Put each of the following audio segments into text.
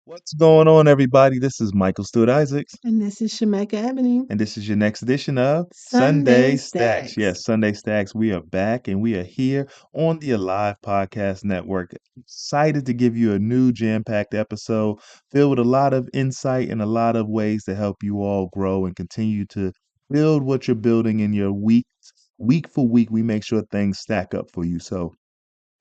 What's going on, everybody? This is Michael Stewart Isaacs, And this is Shemekka Avenue. and this is your next edition of Sunday Sunday Stacks. Stacks. Yes, Sunday Stacks. We are back and we are here on the Alive Podcast Network. Excited to give you a new jam-packed episode filled with a lot of insight and a lot of ways to help you all grow and continue to build what you're building in your week. Week for week, we make sure things stack up for you. So,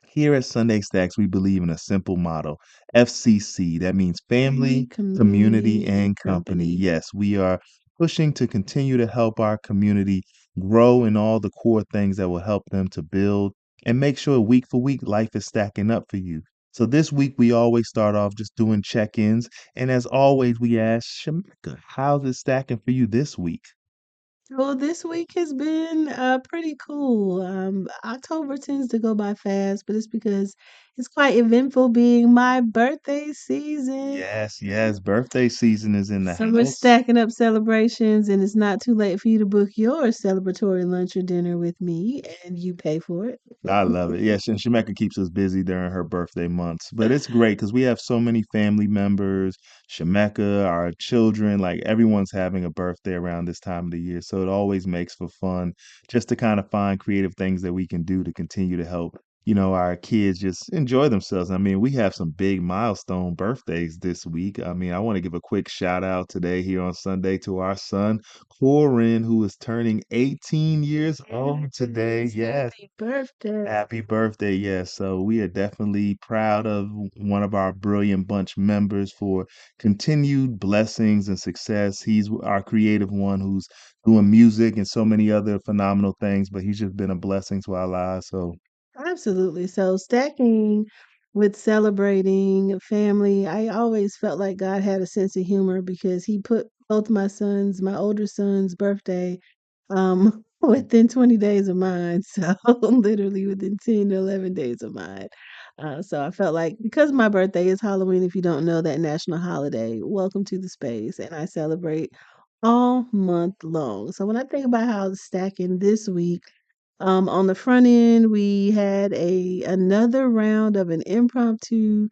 here at Sunday Stacks, we believe in a simple motto FCC. That means Family, family, community, community, and and company. company. Yes, we are pushing to continue to help our community grow in all the core things that will help them to build and make sure week for week life is stacking up for you. So this week, we always start off just doing check ins. And as always, we ask, Shemekka, how's it stacking for you this week? Well, this week has been pretty cool. October tends to go by fast, but it's because it's quite eventful being my birthday season. Yes, yes, birthday season is in the So we're house. stacking up celebrations, and it's not too late for you to book your celebratory lunch or dinner with me, and you pay for it. I love it. Yes, and Shemeka keeps us busy during her birthday months. But it's great because we have so many family members, Shemeka, our children, like everyone's having a birthday around this time of the year. So it always makes for fun just to kind of find creative things that we can do to continue to help, our kids just enjoy themselves. I mean, we have some big milestone birthdays this week. I mean, I want to give a quick shout out today here on Sunday to our son, Corin, who is turning 18 years old today. Yes, Yes. happy birthday. Happy birthday. Yes. So we are definitely proud of one of our brilliant bunch members for continued blessings and success. He's our creative one who's doing music and so many other phenomenal things, but he's just been a blessing to our lives. So Absolutely. So stacking with celebrating family, I always felt like God had a sense of humor because he put both my sons, my older son's birthday, within 20 days of mine. So literally within 10 to 11 days of mine. So I felt like because my birthday is Halloween, if you don't know that national holiday, welcome to the space. And I celebrate all month long. So when I think about how stacking this week, on the front end, we had a another round of an impromptu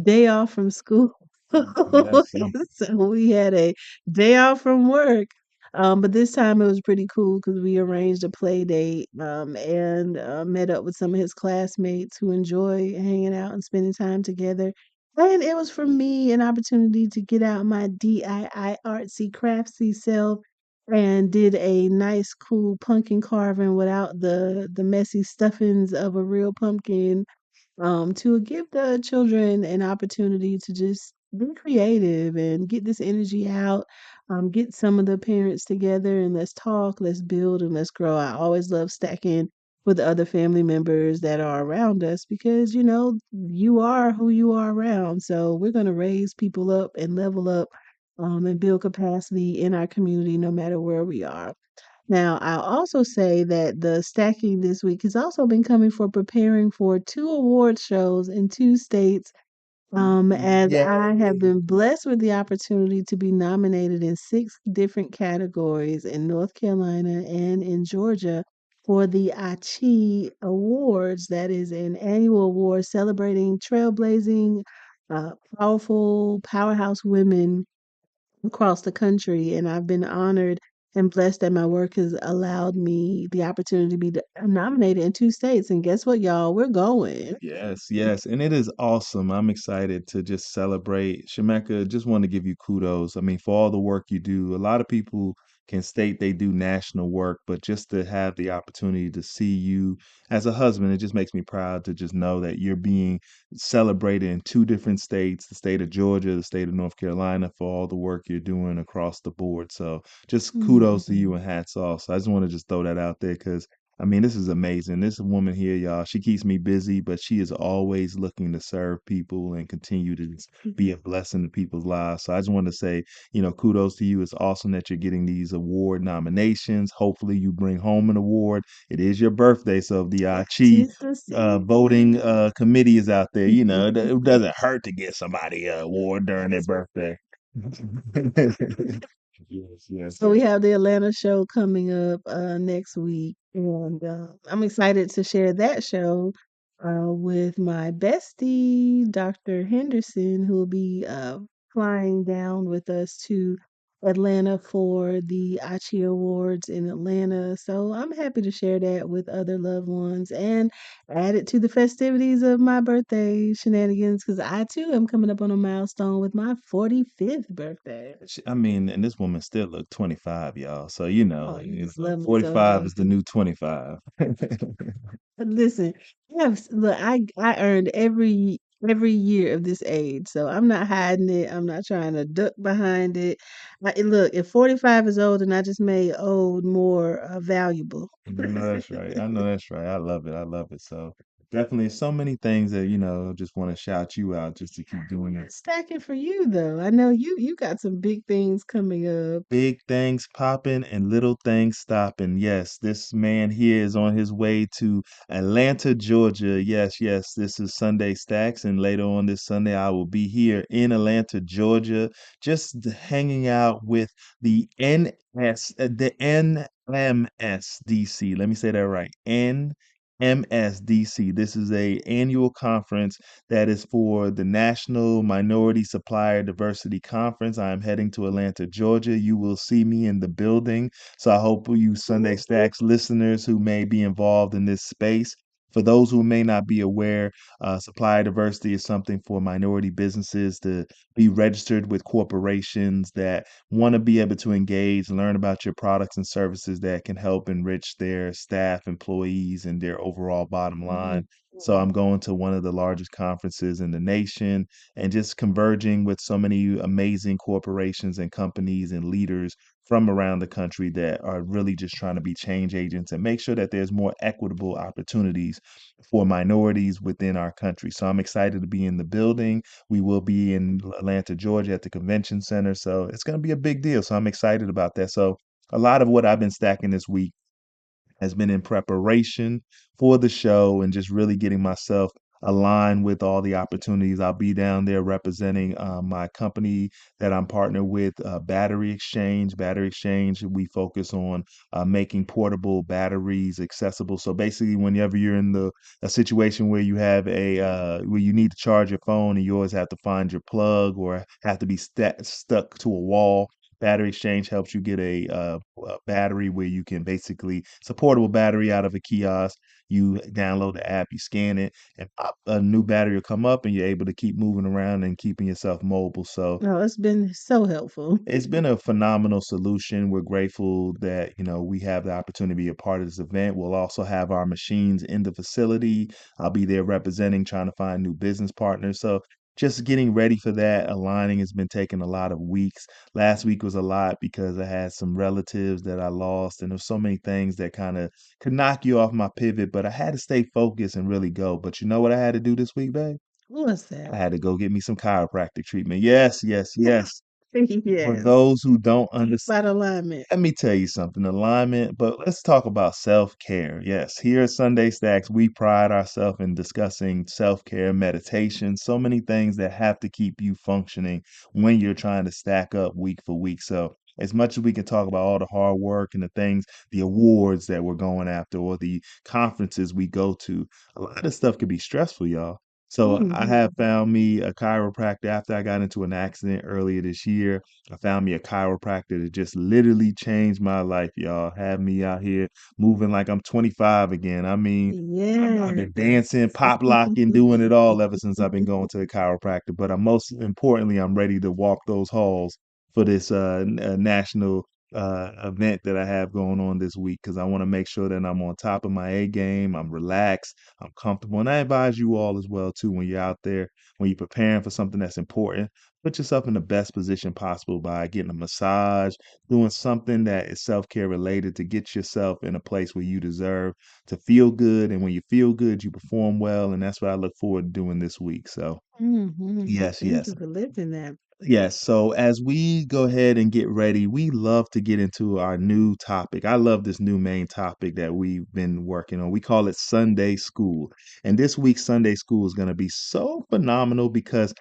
day off from school. yes. So we had a day off from work. But this time it was pretty cool because we arranged a play date and met up with some of his classmates who enjoy hanging out and spending time together. And it was for me an opportunity to get out my DIY artsy craftsy self and did a nice cool pumpkin carving without the messy stuffings of a real pumpkin, to give the children an opportunity to just be creative and get this energy out, get some of the parents together and let's talk, let's build, and let's grow. I always love stacking with other family members that are around us because you are who you are around. So we're going to raise people up and level up, and build capacity in our community no matter where we are. Now, I'll also say that the stacking this week has also been coming for preparing for two award shows in two states, as I have Yay. been blessed with the opportunity to be nominated in six different categories in North Carolina and in Georgia for the Achi Awards. That is an annual award celebrating trailblazing, powerful powerhouse women across the country, and I've been honored and blessed that my work has allowed me the opportunity to be nominated in two states. And guess what, y'all? We're going. Yes, yes, and it is awesome. I'm excited to just celebrate. Shemeka, just want to give you kudos. I mean, for all the work you do. A lot of people can state they do national work, but just to have the opportunity to see you as a husband, it just makes me proud to just know that you're being celebrated in two different states, the state of Georgia, the state of North Carolina, for all the work you're doing across the board. So just kudos to you Mhm. and hats off. So I just want to just throw that out there because I mean, this is amazing. This woman here, y'all, she keeps me busy, but she is always looking to serve people and continue to just be a blessing to people's lives. So I just want to say, kudos to you. It's awesome that you're getting these award nominations. Hopefully, you bring home an award. It is your birthday, so if the Chi Tis the voting season. committee is out there, it doesn't hurt to get somebody an award during their birthday. Yes, yes, So we yes. have the Atlanta show coming up next week, and I'm excited to share that show with my bestie, Dr. Henderson, who will be flying down with us to Atlanta for the Achi Awards in Atlanta. So I'm happy to share that with other loved ones and add it to the festivities of my birthday shenanigans because I too am coming up on a milestone with my 45th birthday. I mean, and this woman still look 25, y'all. So Oh, you just love me so, 45 Jay. is the new 25. Listen, look, I earned every year of this age, so I'm not hiding it. I'm not trying to duck behind it. Look, if 45 is old, and I just made old more valuable. I know that's right. I know that's right. I love it. I love it. So definitely so many things that, just want to shout you out just to keep doing it. Stacking for you though. I know you got some big things coming up. Big things popping and little things stopping. Yes, this man here is on his way to Atlanta, Georgia. Yes, yes, this is Sunday Stacks, and later on this Sunday, I will be here in Atlanta, Georgia, just hanging out with the the NMSDC. Let me say that right. NMSDC. This is a annual conference that is for the National Minority Supplier Diversity Conference. I am heading to Atlanta, Georgia. You will see me in the building. So I hope you Sunday Stacks listeners who may be involved in this space. For those who may not be aware, supplier diversity is something for minority businesses to be registered with corporations that want to be able to engage, learn about your products and services that can help enrich their staff, employees, and their overall bottom line. Mhm. So I'm going to one of the largest conferences in the nation and just converging with so many amazing corporations and companies and leaders from around the country that are really just trying to be change agents and make sure that there's more equitable opportunities for minorities within our country. So I'm excited to be in the building. We will be in Atlanta, Georgia at the convention center. So it's going to be a big deal. So I'm excited about that. So a lot of what I've been stacking this week has been in preparation for the show and just really getting myself aligned with all the opportunities. I'll be down there representing my company that I'm partnered with, Battery Exchange. Battery Exchange, we focus on making portable batteries accessible. So basically, whenever you're in a situation where you have where you need to charge your phone and you always have to find your plug or have to be stuck to a wall, Battery Exchange helps you get a battery where you can basically it's a portable battery out of a kiosk. You download the app, you scan it, and pop, a new battery will come up, and you're able to keep moving around and keeping yourself mobile. So Oh, it's been so helpful. it's been a phenomenal solution. We're grateful that, we have the opportunity to be a part of this event. We'll also have our machines in the facility. I'll be there representing, trying to find new business partners. So just getting ready for that. Aligning has been taking a lot of weeks. Last week was a lot because I had some relatives that I lost, and there's so many things that kind of could knock you off my pivot, but I had to stay focused and really go. But you know what I had to do this week, babe? What's I that? had to go get me some chiropractic treatment. Yes, yes, yes. For Yes. those who don't Talk understand, about alignment. let me tell you something, alignment, but let's talk about self-care. Yes, here at Sunday Stacks, we pride ourselves in discussing self-care, meditation, so many things that have to keep you functioning when you're trying to stack up week for week. So, as much as we can talk about all the hard work and the things, the awards that we're going after, or the conferences we go to, a lot of stuff can be stressful, y'all. So I Mhm. have found me a chiropractor after I got into an accident earlier this year. I found me a chiropractor that just literally changed my life, y'all. Had me out here moving like I'm 25 again. I mean, I've Yes. been dancing, pop locking, doing it all ever since I've been going to the chiropractor. But I'm most importantly, I'm ready to walk those halls for this national event that I have going on this week because I want to make sure that I'm on top of my A game. I'm relaxed, I'm comfortable, and I advise you all as well too when you're out there, when you're preparing for something that's important. Put yourself in the best position possible by getting a massage, doing something that is self care related to get yourself in a place where you deserve to feel good. And when you feel good, you perform well. And that's what I look forward to doing this week. So, yes, Thank yes. you for lifting that. Yes. So as we go ahead and get ready, we love to get into our new topic. I love this new main topic that we've been working on. We call it Sunday School. And this week's Sunday School is going to be so phenomenal because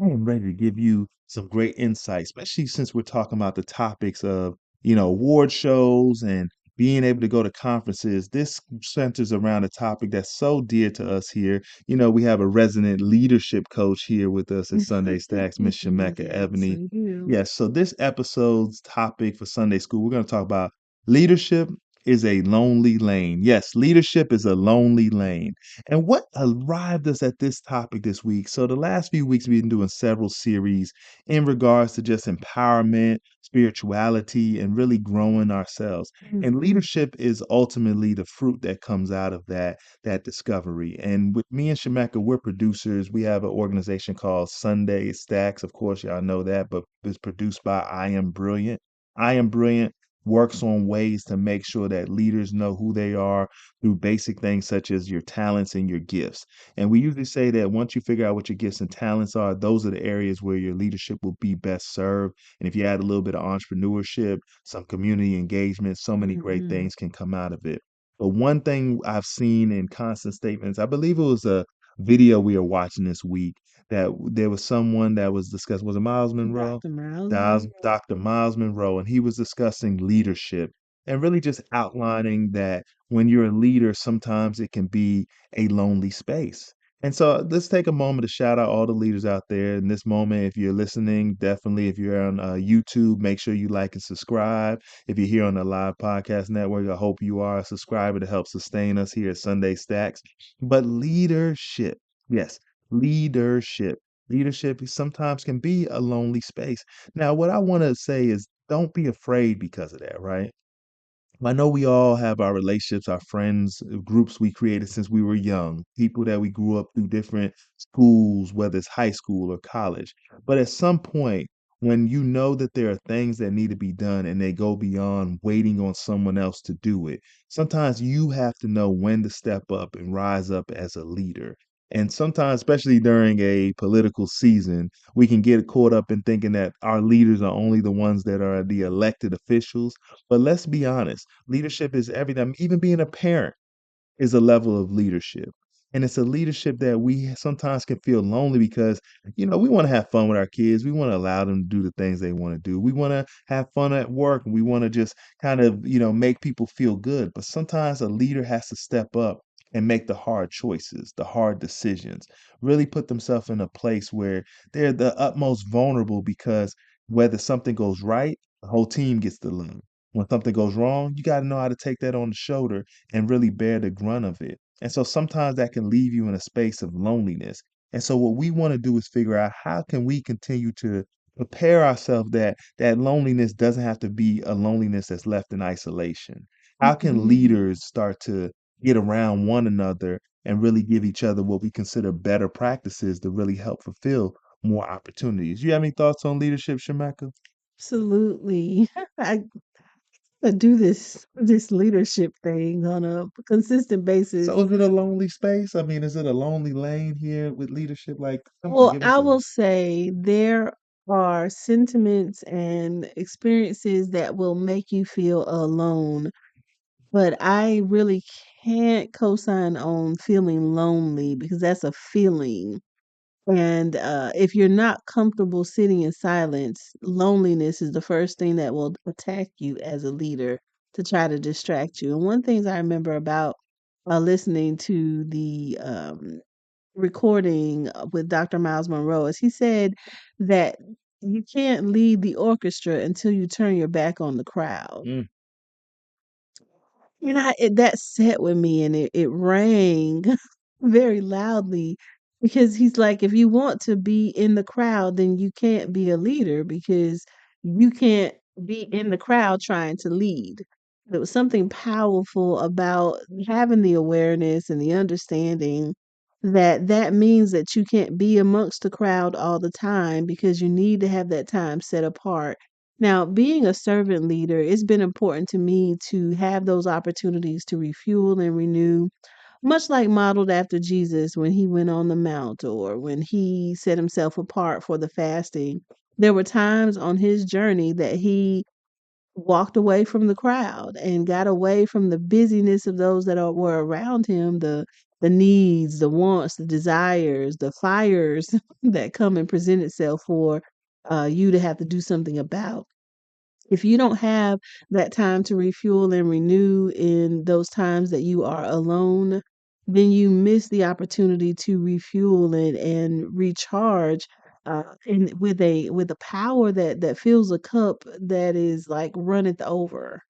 I am ready to give you some great insight, especially since we're talking about the topics of, award shows and being able to go to conferences. This centers around a topic that's so dear to us here. We have a resident leadership coach here with us at Sunday Stacks, Miss Shemekka Yes, Ebony. I do. Yes, so this episode's topic for Sunday school, we're going to talk about leadership is a lonely lane. Yes, leadership is a lonely lane. And what arrived us at this topic this week? So, the last few weeks, we've been doing several series in regards to just empowerment, spirituality, and really growing ourselves. And Mhm. leadership is ultimately the fruit that comes out of that discovery. And with me and Shemekka, we're producers. We have an organization called Sunday Stacks. Of course, y'all know that, but it's produced by I Am Brilliant. I Am Brilliant works on ways to make sure that leaders know who they are through basic things such as your talents and your gifts. And we usually say that once you figure out what your gifts and talents are, those are the areas where your leadership will be best served. And if you add a little bit of entrepreneurship, some community engagement, so many great Mhm. things can come out of it. But one thing I've seen in constant statements, I believe it was a video we were watching this week that there was someone that was discussing, was it Miles Monroe? Dr. Miles Monroe. Dr. Miles Monroe, and he was discussing leadership and really just outlining that when you're a leader, sometimes it can be a lonely space. And so let's take a moment to shout out all the leaders out there in this moment. If you're listening, definitely, if you're on YouTube, make sure you like and subscribe. If you're here on the live podcast network, I hope you are a subscriber to help sustain us here at Sunday Stacks. But leadership, yes, leadership. Leadership sometimes can be a lonely space. Now, what I want to say is don't be afraid because of that, right? I know we all have our relationships, our friends, groups we created since we were young, people that we grew up through different schools, whether it's high school or college. But at some point, when you know that there are things that need to be done and they go beyond waiting on someone else to do it, sometimes you have to know when to step up and rise up as a leader. And sometimes, especially during a political season, we can get caught up in thinking that our leaders are only the ones that are the elected officials. But let's be honest, leadership is everything. Even being a parent is a level of leadership. And it's a leadership that we sometimes can feel lonely because, we want to have fun with our kids. We want to allow them to do the things they want to do. We want to have fun at work. We want to just kind of, make people feel good. But sometimes a leader has to step up and make the hard choices, the hard decisions, really put themselves in a place where they're the utmost vulnerable because whether something goes right, the whole team gets the love. When something goes wrong, you got to know how to take that on the shoulder and really bear the grunt of it. And so sometimes that can leave you in a space of loneliness. And so what we want to do is figure out how can we continue to prepare ourselves that that loneliness doesn't have to be a loneliness that's left in isolation. How can Mhm. leaders start to get around one another and really give each other what we consider better practices to really help fulfill more opportunities? You have any thoughts on leadership, Shemeka? Absolutely. I do this leadership thing on a consistent basis. So is it a lonely space? I mean, is it a lonely lane here with leadership? Like, come on, Well, give us I a will say there are sentiments and experiences that will make you feel alone, but I really can't co-sign on feeling lonely because that's a feeling. And if you're not comfortable sitting in silence, loneliness is the first thing that will attack you as a leader to try to distract you. And one thing I remember about listening to the recording with Dr. Miles Monroe is he said that you can't lead the orchestra until you turn your back on the crowd. mm, That sat with me and it rang very loudly because he's like, if you want to be in the crowd, then you can't be a leader because you can't be in the crowd trying to lead. There was something powerful about having the awareness and the understanding that that means that you can't be amongst the crowd all the time because you need to have that time set apart. Now, being a servant leader, it's been important to me to have those opportunities to refuel and renew, much like modeled after Jesus when he went on the mount or when he set himself apart for the fasting. There were times on his journey that he walked away from the crowd and got away from the busyness of those that were around him, the needs, the wants, the desires, the fires that come and present itself for you to have to do something about. If you don't have that time to refuel and renew in those times that you are alone, then you miss the opportunity to refuel and recharge and with a power that fills a cup that is like runneth over.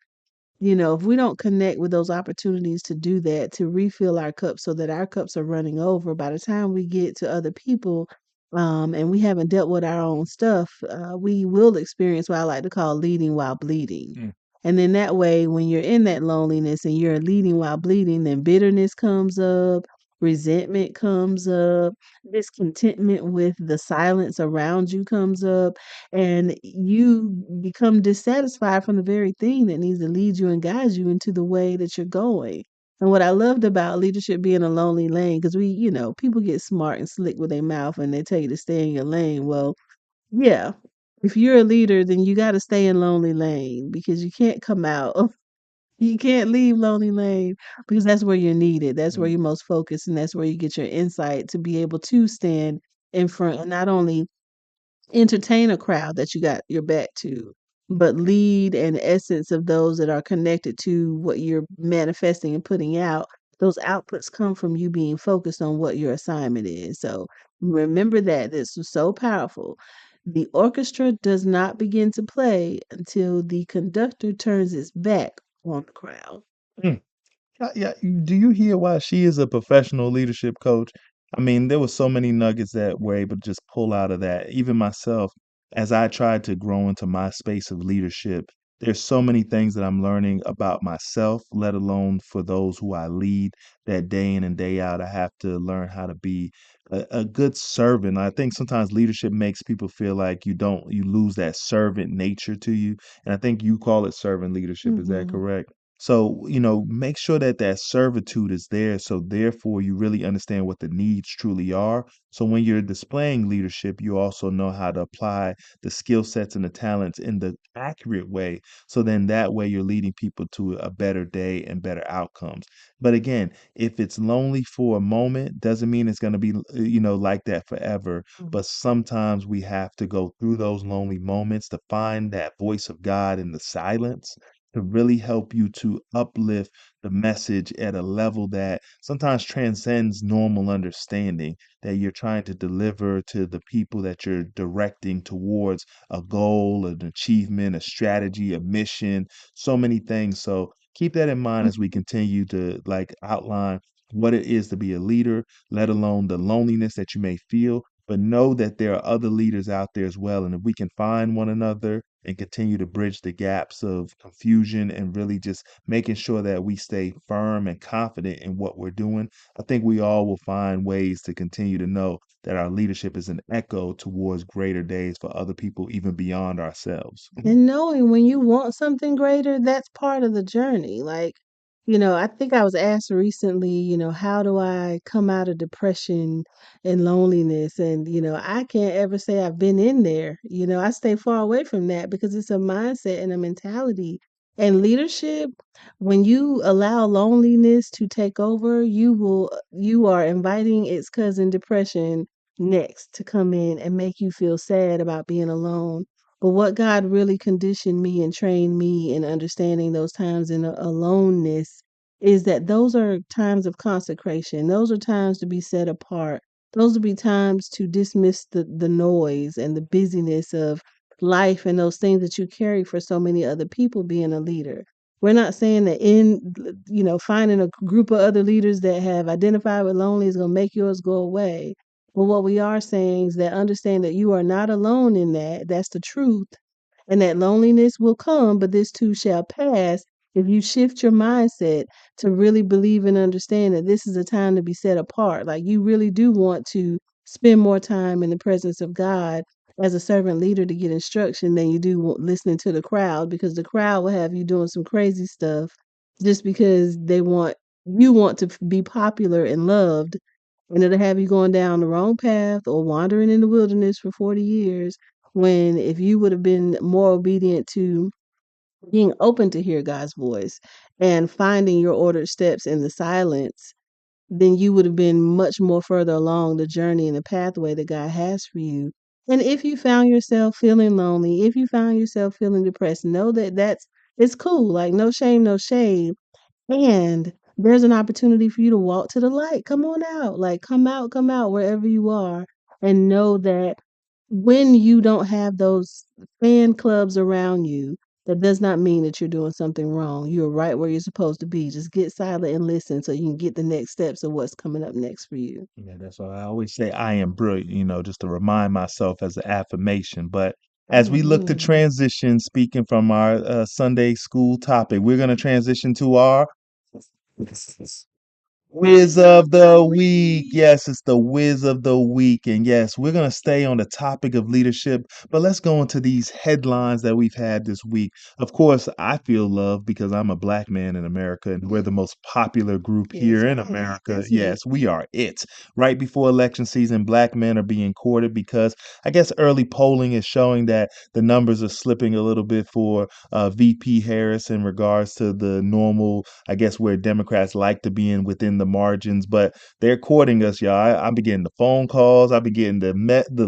If we don't connect with those opportunities to do that, to refill our cups so that our cups are running over, by the time we get to other people, and we haven't dealt with our own stuff, we will experience what I like to call leading while bleeding. Mm, And then that way, when you're in that loneliness and you're leading while bleeding, then bitterness comes up, resentment comes up, discontentment with the silence around you comes up, and you become dissatisfied from the very thing that needs to lead you and guide you into the way that you're going. And what I loved about leadership being a lonely lane, because people get smart and slick with their mouth and they tell you to stay in your lane. Well, yeah, if you're a leader, then you got to stay in lonely lane because you can't come out. You can't leave lonely lane because that's where you're needed. That's where mm, you're most focused, and that's where you get your insight to be able to stand in front and not only entertain a crowd that you got your back to, but lead and essence of those that are connected to what you're manifesting and putting out. Those outputs come from you being focused on what your assignment is. So remember that this was so powerful. The orchestra does not begin to play until the conductor turns its back on the crowd. mm. Yeah, do you hear why she is a professional leadership coach? I mean, there were so many nuggets that we're able to just pull out of that. Even myself, as I tried to grow into my space of leadership, there's so many things that I'm learning about myself, let alone for those who I lead, that day in and day out, I have to learn how to be a good servant. I think sometimes leadership makes people feel like you lose that servant nature to you. And I think you call it servant leadership. Is that Hmm. correct? So, make sure that that servitude is there. So, therefore, you really understand what the needs truly are. So, when you're displaying leadership, you also know how to apply the skill sets and the talents in the accurate way. So, then that way, you're leading people to a better day and better outcomes. But again, if it's lonely for a moment, doesn't mean it's going to be, like that forever. But sometimes we have to go through those lonely moments to find that voice of God in the silence to really help you to uplift the message at a level that sometimes transcends normal understanding that you're trying to deliver to the people that you're directing towards a goal, an achievement, a strategy, a mission, so many things. So keep that in mind as we continue to like outline what it is to be a leader, let alone the loneliness that you may feel. But know that there are other leaders out there as well. And if we can find one another and continue to bridge the gaps of confusion and really just making sure that we stay firm and confident in what we're doing, I think we all will find ways to continue to know that our leadership is an echo towards greater days for other people, even beyond ourselves. And knowing when you want something greater, that's part of the journey. Like, I think I was asked recently, how do I come out of depression and loneliness? And, I can't ever say I've been in there. I stay far away from that because it's a mindset and a mentality. And leadership, when you allow loneliness to take over, you are inviting its cousin depression next to come in and make you feel sad about being alone. But what God really conditioned me and trained me in understanding those times in aloneness is that those are times of consecration. Those are times to be set apart. Those will be times to dismiss the noise and the busyness of life and those things that you carry for so many other people being a leader. We're not saying that finding a group of other leaders that have identified with lonely is going to make yours go away. But what we are saying is that understand that you are not alone in that. That's the truth. And that loneliness will come, but this too shall pass if you shift your mindset to really believe and understand that this is a time to be set apart. Like you really do want to spend more time in the presence of God as a servant leader to get instruction than you do listening to the crowd because the crowd will have you doing some crazy stuff just because you want to be popular and loved, and it'll have you going down the wrong path or wandering in the wilderness for 40 years. When if you would have been more obedient to being open to hear God's voice and finding your ordered steps in the silence, then you would have been much more further along the journey and the pathway that God has for you. And if you found yourself feeling lonely, if you found yourself feeling depressed, know that it's cool. Like no shame, no shade. And there's an opportunity for you to walk to the light. Come on out. Like come out wherever you are and know that when you don't have those fan clubs around you, that does not mean that you're doing something wrong. You're right where you're supposed to be. Just get silent and listen so you can get the next steps of what's coming up next for you. Yeah, that's why I always say I am brilliant, just to remind myself as an affirmation. But as we look to Mhm. transition, speaking from our Sunday school topic, we're going to transition to our Whiz of the week. Yes, it's the whiz of the week. And yes, we're going to stay on the topic of leadership, but let's go into these headlines that we've had this week. Of course, I feel love because I'm a black man in America and we're the most popular group Yes, here in yes, America. yes, yes. Yes, we are it. Right before election season, black men are being courted because I guess early polling is showing that the numbers are slipping a little bit for VP Harris in regards to the normal, I guess, where Democrats like to be in within the margins, but they're courting us, y'all. I've been getting the phone calls, I've been getting the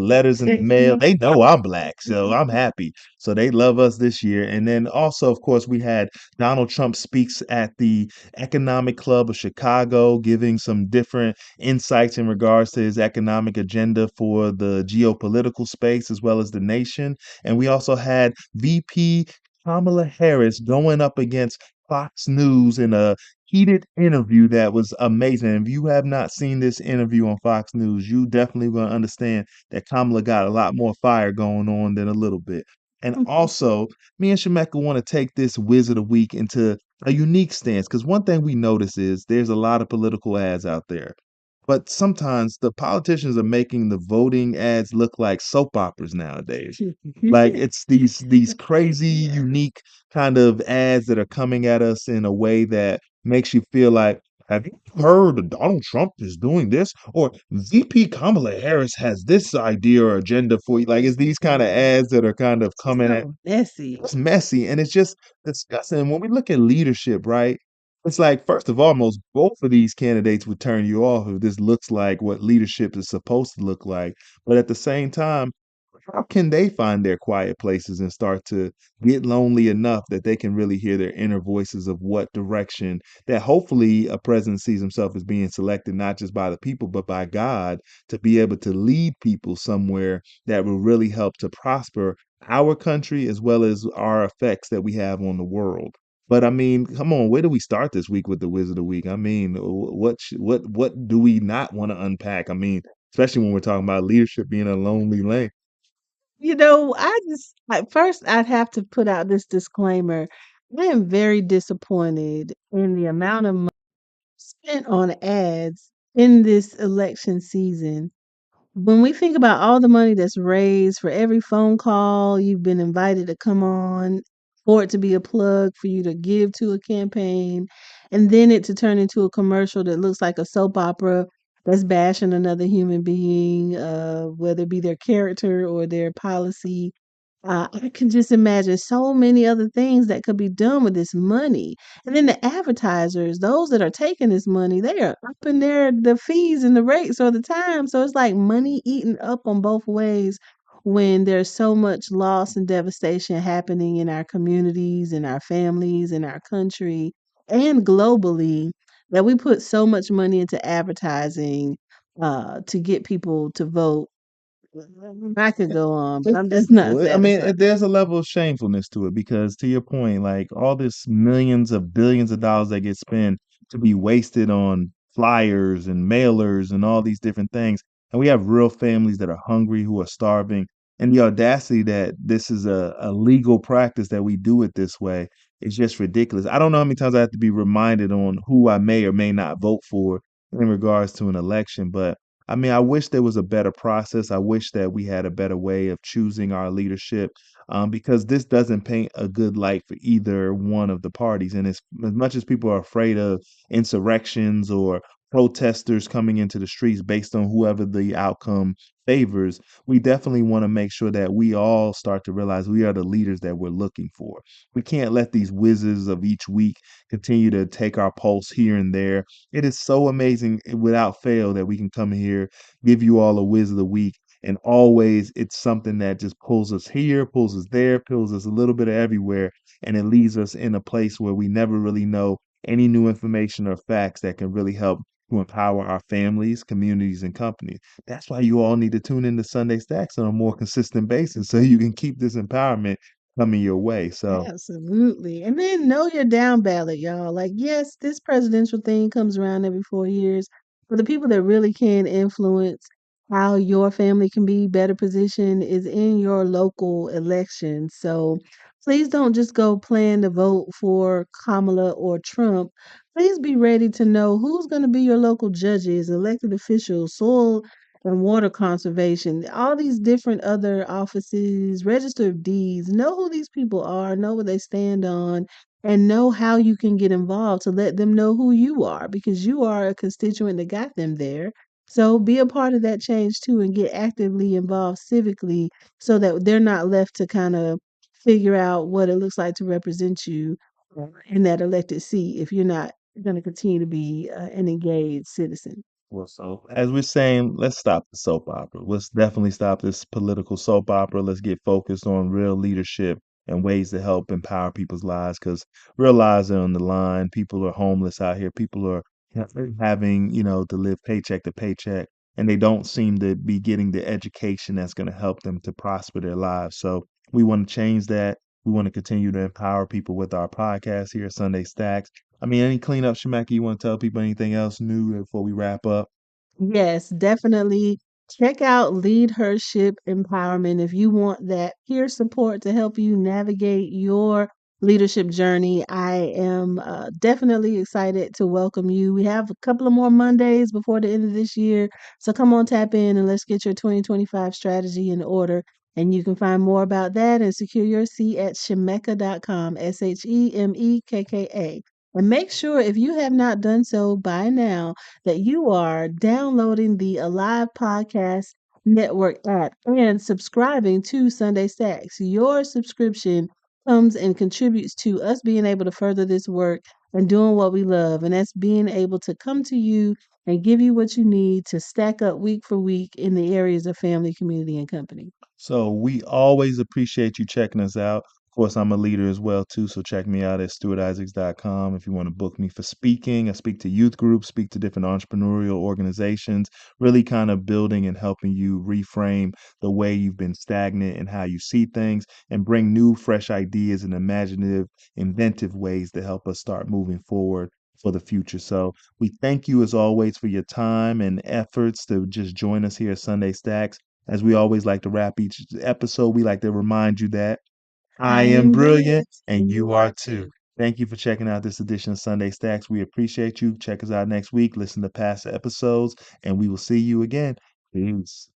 letters in the mail. They know I'm black, so I'm happy. So they love us this year. And then also, of course, we had Donald Trump speaks at the Economic Club of Chicago, giving some different insights in regards to his economic agenda for the geopolitical space as well as the nation. And we also had VP Kamala Harris going up against Fox News in a heated interview that was amazing. If you have not seen this interview on Fox News, you definitely going to understand that Kamala got a lot more fire going on than a little bit. And also, me and Shemekka want to take this Wizard of Week into a unique stance because one thing we notice is there's a lot of political ads out there. But sometimes the politicians are making the voting ads look like soap operas nowadays. Like it's these crazy, unique kind of ads that are coming at us in a way that makes you feel like, have you heard that Donald Trump is doing this? Or VP Kamala Harris has this idea or agenda for you. Like it's these kind of ads that are kind of It's coming at so messy. it's messy and it's just disgusting. And when we look at leadership, right? It's like, first of all, most both of these candidates would turn you off if this looks like what leadership is supposed to look like. But at the same time, how can they find their quiet places and start to get lonely enough that they can really hear their inner voices of what direction that hopefully a president sees himself as being selected not just by the people but by God to be able to lead people somewhere that will really help to prosper our country as well as our effects that we have on the world. But I mean, come on, where do we start this week with the Wizard of the Week? I mean, what do we not want to unpack? I mean, especially when we're talking about leadership being a lonely lane. I just at first I'd have to put out this disclaimer. I am very disappointed in the amount of money spent on ads in this election season. When we think about all the money that's raised for every phone call you've been invited to come on, for it to be a plug for you to give to a campaign, and then it to turn into a commercial that looks like a soap opera that's bashing another human being, whether it be their character or their policy. I can just imagine so many other things that could be done with this money. And then the advertisers, those that are taking this money, they are upping the fees and the rates all the time. So it's like money eating up on both ways when there's so much loss and devastation happening in our communities, in our families, in our country, and globally that we put so much money into advertising to get people to vote. I could go on, but I'm just not Well, I mean, satisfied. there's a level of shamefulness to it because, to your point, like all this millions of billions of dollars that get spent to be wasted on flyers and mailers and all these different things. And we have real families that are hungry, who are starving. And the audacity that this is a legal practice that we do it this way is just ridiculous. I don't know how many times I have to be reminded on who I may or may not vote for in regards to an election, but I mean, I wish there was a better process. I wish that we had a better way of choosing our leadership, because this doesn't paint a good light for either one of the parties. And as much as people are afraid of insurrections or protesters coming into the streets based on whoever the outcome favors, we definitely want to make sure that we all start to realize we are the leaders that we're looking for. We can't let these whizzes of each week continue to take our pulse here and there. It is so amazing without fail that we can come here, give you all a whiz of the week, And always it's something that just pulls us here, pulls us there, pulls us a little bit of everywhere, and it leaves us in a place where we never really know any new information or facts that can really help to empower our families, communities, and companies. That's why you all need to tune into Sunday Stacks on a more consistent basis so you can keep this empowerment coming your way. So, Absolutely. And then know your down ballot, y'all. Like, yes, this presidential thing comes around every 4 years, but the people that really can influence how your family can be better positioned is in your local election. So please don't just go plan to vote for Kamala or Trump. Please be ready to know who's going to be your local judges, elected officials, soil and water conservation, all these different other offices, register of deeds. Know who these people are, know what they stand on, and know how you can get involved to let them know who you are because you are a constituent that got them there. So be a part of that change too and get actively involved civically so that they're not left to kind of figure out what it looks like to represent you in that elected seat if you're not going to continue to be an engaged citizen. well, so as we're saying, let's stop the soap opera. Let's definitely stop this political soap opera. Let's get focused on real leadership and ways to help empower people's lives because real lives are on the line. People are homeless out here. People are having, to live paycheck to paycheck, and they don't seem to be getting the education that's going to help them to prosper their lives. So we want to change that. We want to continue to empower people with our podcast here, Sunday Stacks. I mean, any cleanup, Shemekka, you want to tell people anything else new before we wrap up? Yes, definitely check out Leadership Empowerment if you want that peer support to help you navigate your leadership journey. I am definitely excited to welcome you. We have a couple of more Mondays before the end of this year. So come on, tap in and let's get your 2025 strategy in order. And you can find more about that and secure your seat at shemekka.com, Shemekka. And make sure if you have not done so by now, that you are downloading the Alive Podcast Network app and subscribing to Sunday Stacks. Your subscription comes and contributes to us being able to further this work and doing what we love. And that's being able to come to you and give you what you need to stack up week for week in the areas of family, community, and company. So we always appreciate you checking us out. Of course, I'm a leader as well too, so check me out at stewartisaacs.com if you want to book me for speaking. I speak to youth groups, speak to different entrepreneurial organizations, really kind of building and helping you reframe the way you've been stagnant and how you see things and bring new fresh ideas and imaginative, inventive ways to help us start moving forward for the future. So we thank you as always for your time and efforts to just join us here at Sunday Stacks. As we always like to wrap each episode, we like to remind you that I I am am brilliant brilliant, and and you you are are too. too. Thank you for checking out this edition of Sunday Stacks. We appreciate you. Check us out next week. Listen to past episodes, and we will see you again. Peace.